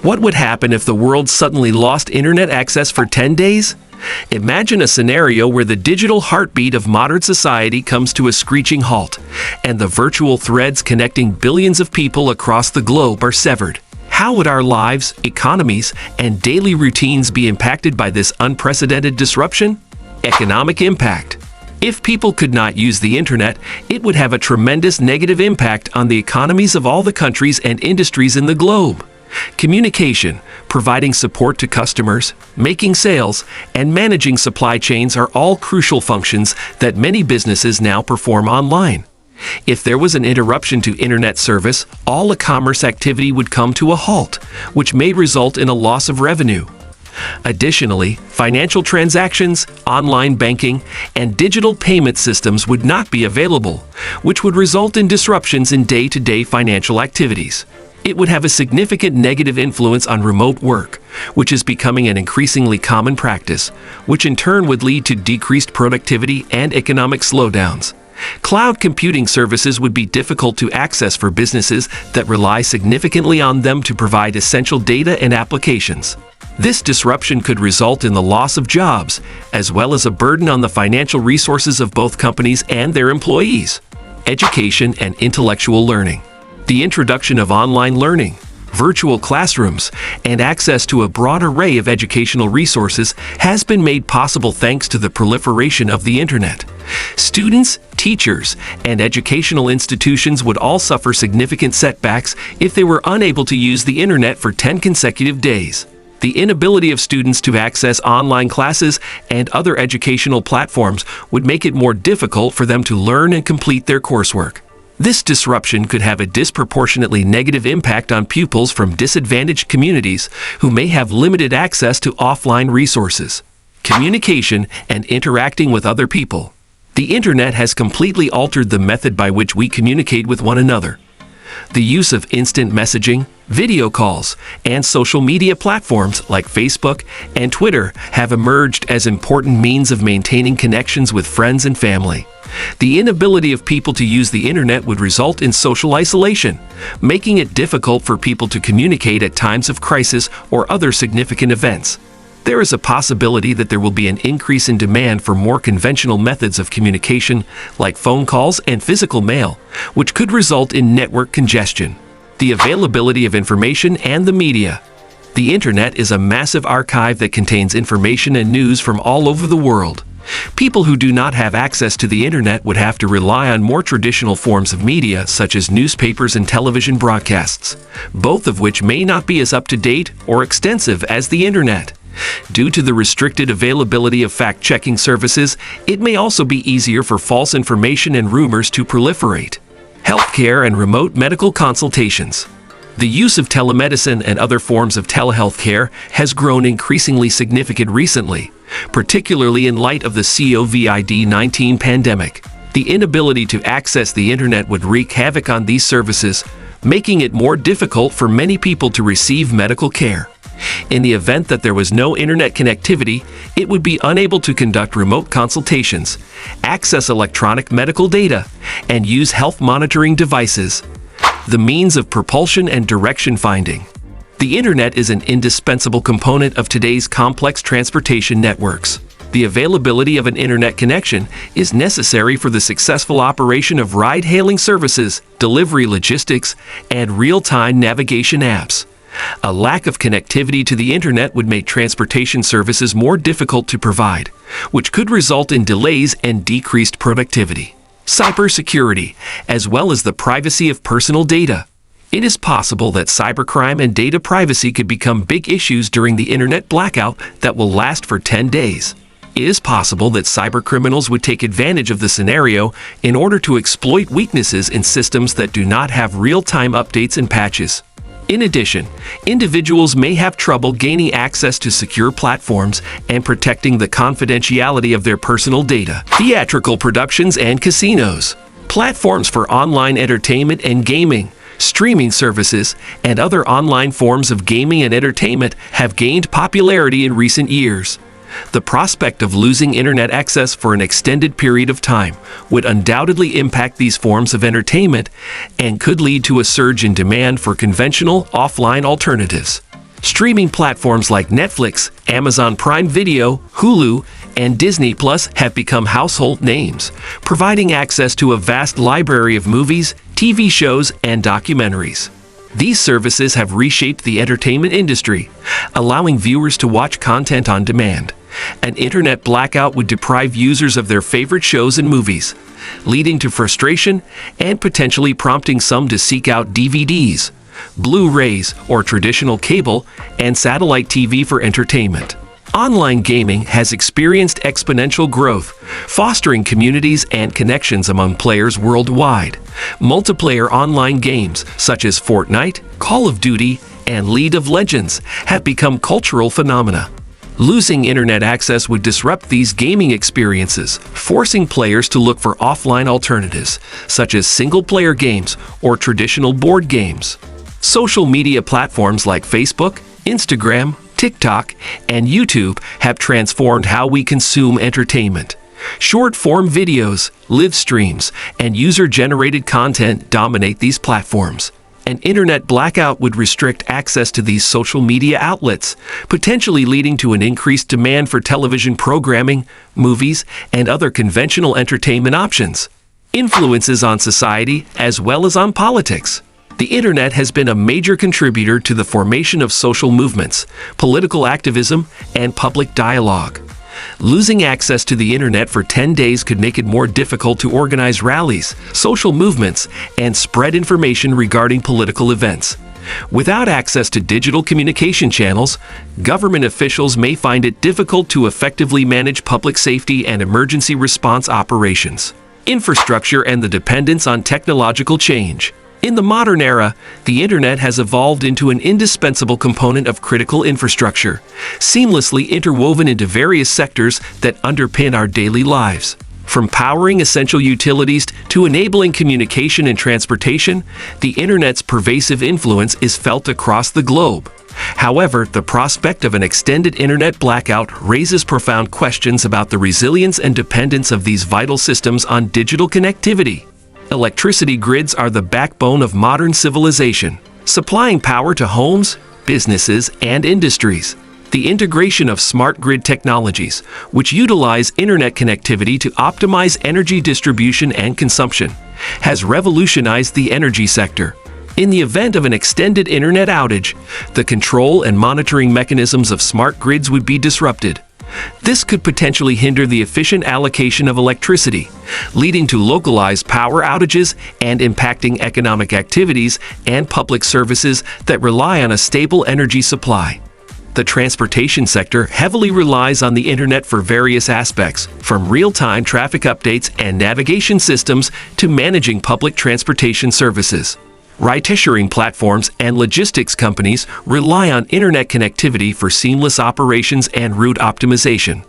What would happen if the world suddenly lost internet access for 10 days? Imagine a scenario where the digital heartbeat of modern society comes to a screeching halt, and the virtual threads connecting billions of people across the globe are severed. How would our lives, economies, and daily routines be impacted by this unprecedented disruption? Economic impact. If people could not use the internet, it would have a tremendous negative impact on the economies of all the countries and industries in the globe. Communication, providing support to customers, making sales, and managing supply chains are all crucial functions that many businesses now perform online. If there was an interruption to internet service, all e-commerce activity would come to a halt, which may result in a loss of revenue. Additionally, financial transactions, online banking, and digital payment systems would not be available, which would result in disruptions in day-to-day financial activities. It would have a significant negative influence on remote work, which is becoming an increasingly common practice, which in turn would lead to decreased productivity and economic slowdowns. Cloud computing services would be difficult to access for businesses that rely significantly on them to provide essential data and applications. This disruption could result in the loss of jobs, as well as a burden on the financial resources of both companies and their employees. Education and intellectual learning. The introduction of online learning, virtual classrooms, and access to a broad array of educational resources has been made possible thanks to the proliferation of the internet. Students, teachers, and educational institutions would all suffer significant setbacks if they were unable to use the internet for 10 consecutive days. The inability of students to access online classes and other educational platforms would make it more difficult for them to learn and complete their coursework. This disruption could have a disproportionately negative impact on pupils from disadvantaged communities who may have limited access to offline resources. Communication and interacting with other people. The internet has completely altered the method by which we communicate with one another. The use of instant messaging, video calls, and social media platforms like Facebook and Twitter have emerged as important means of maintaining connections with friends and family. The inability of people to use the internet would result in social isolation, making it difficult for people to communicate at times of crisis or other significant events. There is a possibility that there will be an increase in demand for more conventional methods of communication, like phone calls and physical mail, which could result in network congestion. The availability of information and the media. The internet is a massive archive that contains information and news from all over the world. People who do not have access to the internet would have to rely on more traditional forms of media, such as newspapers and television broadcasts, both of which may not be as up-to-date or extensive as the internet. Due to the restricted availability of fact-checking services, it may also be easier for false information and rumors to proliferate. Healthcare and remote medical consultations. The use of telemedicine and other forms of telehealth care has grown increasingly significant recently, particularly in light of the COVID-19 pandemic. The inability to access the internet would wreak havoc on these services, making it more difficult for many people to receive medical care. In the event that there was no internet connectivity, it would be unable to conduct remote consultations, access electronic medical data, and use health monitoring devices. The means of propulsion and direction finding. The internet is an indispensable component of today's complex transportation networks. The availability of an internet connection is necessary for the successful operation of ride-hailing services, delivery logistics, and real-time navigation apps. A lack of connectivity to the internet would make transportation services more difficult to provide, which could result in delays and decreased productivity. Cybersecurity, as well as the privacy of personal data. It is possible that cybercrime and data privacy could become big issues during the internet blackout that will last for 10 days. It is possible that cybercriminals would take advantage of the scenario in order to exploit weaknesses in systems that do not have real-time updates and patches. In addition, individuals may have trouble gaining access to secure platforms and protecting the confidentiality of their personal data. Theatrical productions and casinos. Platforms for online entertainment and gaming, streaming services, and other online forms of gaming and entertainment have gained popularity in recent years. The prospect of losing internet access for an extended period of time would undoubtedly impact these forms of entertainment and could lead to a surge in demand for conventional offline alternatives. Streaming platforms like Netflix, Amazon Prime Video, Hulu, and Disney Plus have become household names, providing access to a vast library of movies, TV shows, and documentaries. These services have reshaped the entertainment industry, allowing viewers to watch content on demand. An internet blackout would deprive users of their favorite shows and movies, leading to frustration and potentially prompting some to seek out DVDs, Blu-rays, or traditional cable and satellite TV for entertainment. Online gaming has experienced exponential growth, fostering communities and connections among players worldwide. Multiplayer online games such as Fortnite, Call of Duty, and League of Legends have become cultural phenomena. Losing internet access would disrupt these gaming experiences, forcing players to look for offline alternatives, such as single-player games or traditional board games. Social media platforms like Facebook, Instagram, TikTok, and YouTube have transformed how we consume entertainment. Short-form videos, live streams, and user-generated content dominate these platforms. An internet blackout would restrict access to these social media outlets, potentially leading to an increased demand for television programming, movies, and other conventional entertainment options. Influences on society as well as on politics. The internet has been a major contributor to the formation of social movements, political activism, and public dialogue. Losing access to the internet for 10 days could make it more difficult to organize rallies, social movements, and spread information regarding political events. Without access to digital communication channels, government officials may find it difficult to effectively manage public safety and emergency response operations. Infrastructure and the dependence on technological change. In the modern era, the internet has evolved into an indispensable component of critical infrastructure, seamlessly interwoven into various sectors that underpin our daily lives. From powering essential utilities to enabling communication and transportation, the internet's pervasive influence is felt across the globe. However, the prospect of an extended internet blackout raises profound questions about the resilience and dependence of these vital systems on digital connectivity. Electricity grids are the backbone of modern civilization, supplying power to homes, businesses, and industries. The integration of smart grid technologies, which utilize internet connectivity to optimize energy distribution and consumption, has revolutionized the energy sector. In the event of an extended internet outage, the control and monitoring mechanisms of smart grids would be disrupted. This could potentially hinder the efficient allocation of electricity, leading to localized power outages and impacting economic activities and public services that rely on a stable energy supply. The transportation sector heavily relies on the internet for various aspects, from real-time traffic updates and navigation systems to managing public transportation services. Ride-sharing platforms and logistics companies rely on internet connectivity for seamless operations and route optimization.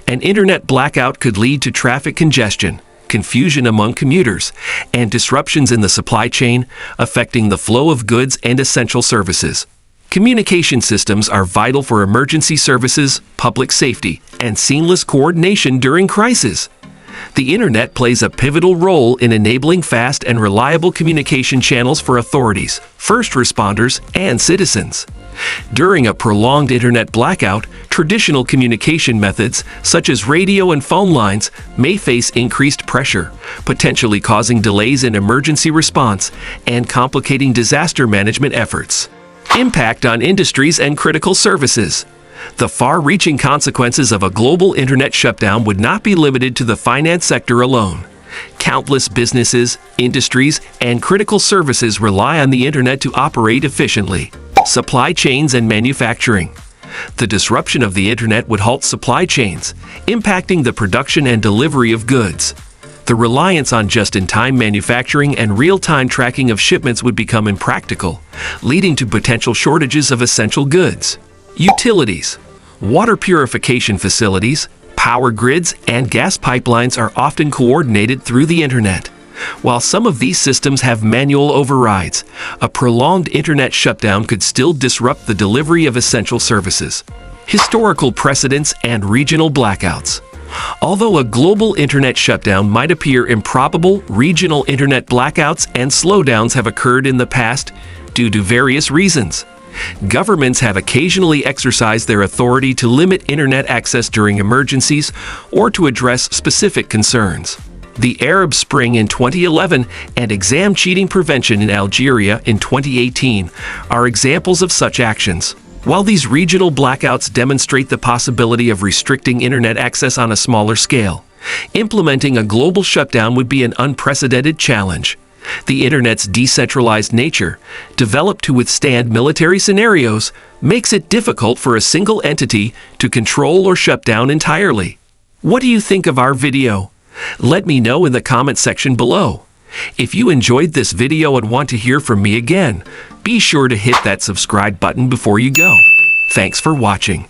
An internet blackout could lead to traffic congestion, confusion among commuters, and disruptions in the supply chain, affecting the flow of goods and essential services. Communication systems are vital for emergency services, public safety, and seamless coordination during crises. The internet plays a pivotal role in enabling fast and reliable communication channels for authorities, first responders, and citizens. During a prolonged internet blackout, traditional communication methods, such as radio and phone lines, may face increased pressure, potentially causing delays in emergency response and complicating disaster management efforts. Impact on industries and critical services. The far-reaching consequences of a global internet shutdown would not be limited to the finance sector alone. Countless businesses, industries, and critical services rely on the internet to operate efficiently. Supply chains and manufacturing. The disruption of the internet would halt supply chains, impacting the production and delivery of goods. The reliance on just-in-time manufacturing and real-time tracking of shipments would become impractical, leading to potential shortages of essential goods. Utilities. Water purification facilities, power grids, and gas pipelines are often coordinated through the internet. While some of these systems have manual overrides, a prolonged internet shutdown could still disrupt the delivery of essential services. Historical precedents and regional blackouts. Although a global internet shutdown might appear improbable, regional internet blackouts and slowdowns have occurred in the past due to various reasons. Governments have occasionally exercised their authority to limit internet access during emergencies or to address specific concerns. The Arab Spring in 2011 and exam cheating prevention in Algeria in 2018 are examples of such actions. While these regional blackouts demonstrate the possibility of restricting internet access on a smaller scale, implementing a global shutdown would be an unprecedented challenge. The internet's decentralized nature, developed to withstand military scenarios, makes it difficult for a single entity to control or shut down entirely. What do you think of our video? Let me know in the comment section below. If you enjoyed this video and want to hear from me again, be sure to hit that subscribe button before you go. Thanks for watching.